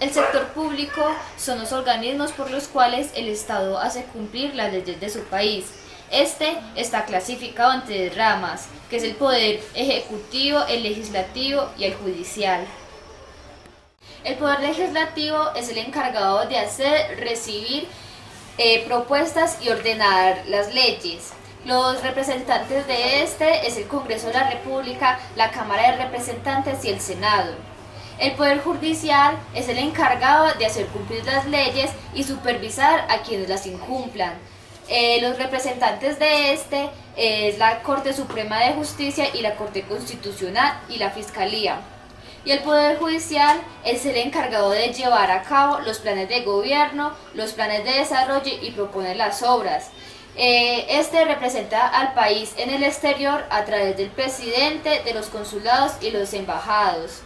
El sector público son los organismos por los cuales el Estado hace cumplir las leyes de su país. Este está clasificado en tres ramas, que es el poder ejecutivo, el legislativo y el judicial. El poder legislativo es el encargado de hacer, recibir propuestas y ordenar las leyes. Los representantes de este es el Congreso de la República, la Cámara de Representantes y el Senado. El Poder Judicial es el encargado de hacer cumplir las leyes y supervisar a quienes las incumplan. Los representantes de este es la Corte Suprema de Justicia y la Corte Constitucional y la Fiscalía. Y el Poder Judicial es el encargado de llevar a cabo los planes de gobierno, los planes de desarrollo y proponer las obras. Este representa al país en el exterior a través del presidente, de los consulados y los embajados.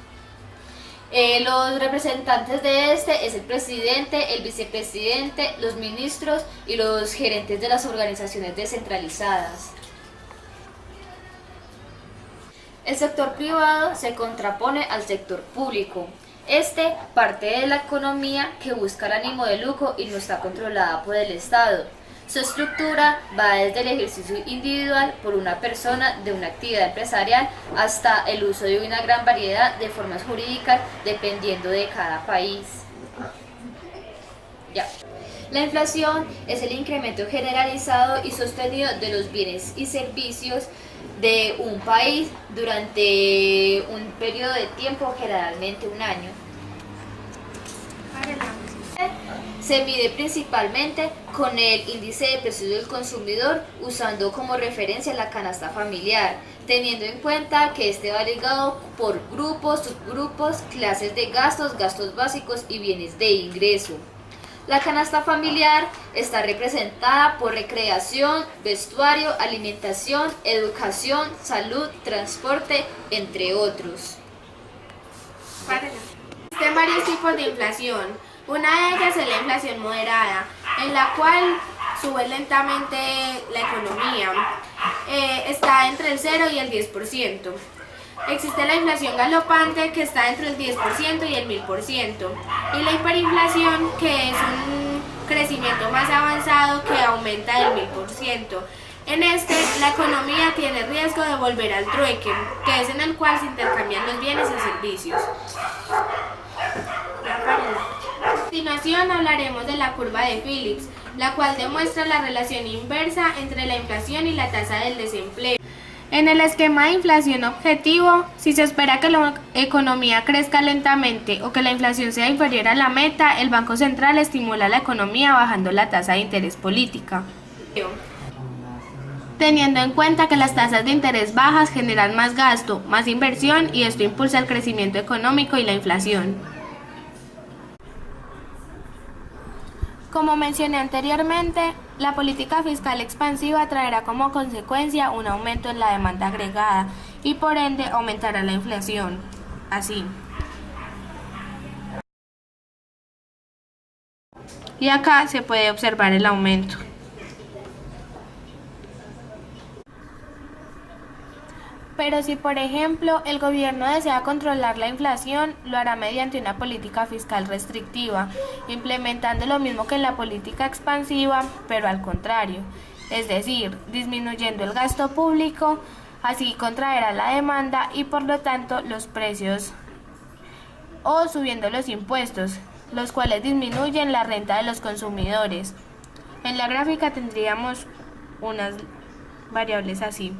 Los representantes de este es el presidente, el vicepresidente, los ministros y los gerentes de las organizaciones descentralizadas. El sector privado se contrapone al sector público. Este parte de la economía que busca el ánimo de lucro y no está controlada por el Estado. Su estructura va desde el ejercicio individual por una persona de una actividad empresarial hasta el uso de una gran variedad de formas jurídicas dependiendo de cada país. La inflación es el incremento generalizado y sostenido de los bienes y servicios de un país durante un periodo de tiempo, generalmente un año. Se mide principalmente con el índice de precios del consumidor, usando como referencia la canasta familiar, teniendo en cuenta que este va ligado por grupos, subgrupos, clases de gastos, gastos básicos y bienes de ingreso. La canasta familiar está representada por recreación, vestuario, alimentación, educación, salud, transporte, entre otros. Existen varios tipos de inflación. Una de ellas es la inflación moderada, en la cual sube lentamente la economía. Está entre el 0 y el 10%. Existe la inflación galopante, que está entre el 10% y el 1000%. Y la hiperinflación, que es un crecimiento más avanzado que aumenta del 1000%. En este, la economía tiene riesgo de volver al trueque, que es en el cual se intercambian los bienes y servicios. A continuación hablaremos de la curva de Phillips, la cual demuestra la relación inversa entre la inflación y la tasa del desempleo. En el esquema de inflación objetivo, si se espera que la economía crezca lentamente o que la inflación sea inferior a la meta, el Banco Central estimula la economía bajando la tasa de interés política. Teniendo en cuenta que las tasas de interés bajas generan más gasto, más inversión y esto impulsa el crecimiento económico y la inflación. Como mencioné anteriormente, la política fiscal expansiva traerá como consecuencia un aumento en la demanda agregada y por ende aumentará la inflación. Así. Y acá se puede observar el aumento. Pero si, por ejemplo, el gobierno desea controlar la inflación, lo hará mediante una política fiscal restrictiva, implementando lo mismo que en la política expansiva, pero al contrario, es decir, disminuyendo el gasto público, así contraerá la demanda y por lo tanto los precios, o subiendo los impuestos, los cuales disminuyen la renta de los consumidores. En la gráfica tendríamos unas variables así,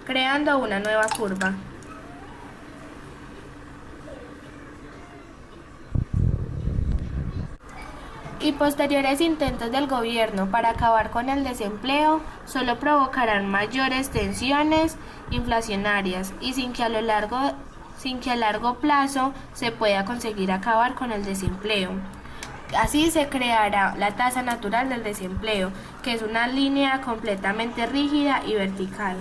creando una nueva curva. Y posteriores intentos del gobierno para acabar con el desempleo solo provocarán mayores tensiones inflacionarias y sin que a largo plazo se pueda conseguir acabar con el desempleo. Así se creará la tasa natural del desempleo, que es una línea completamente rígida y vertical.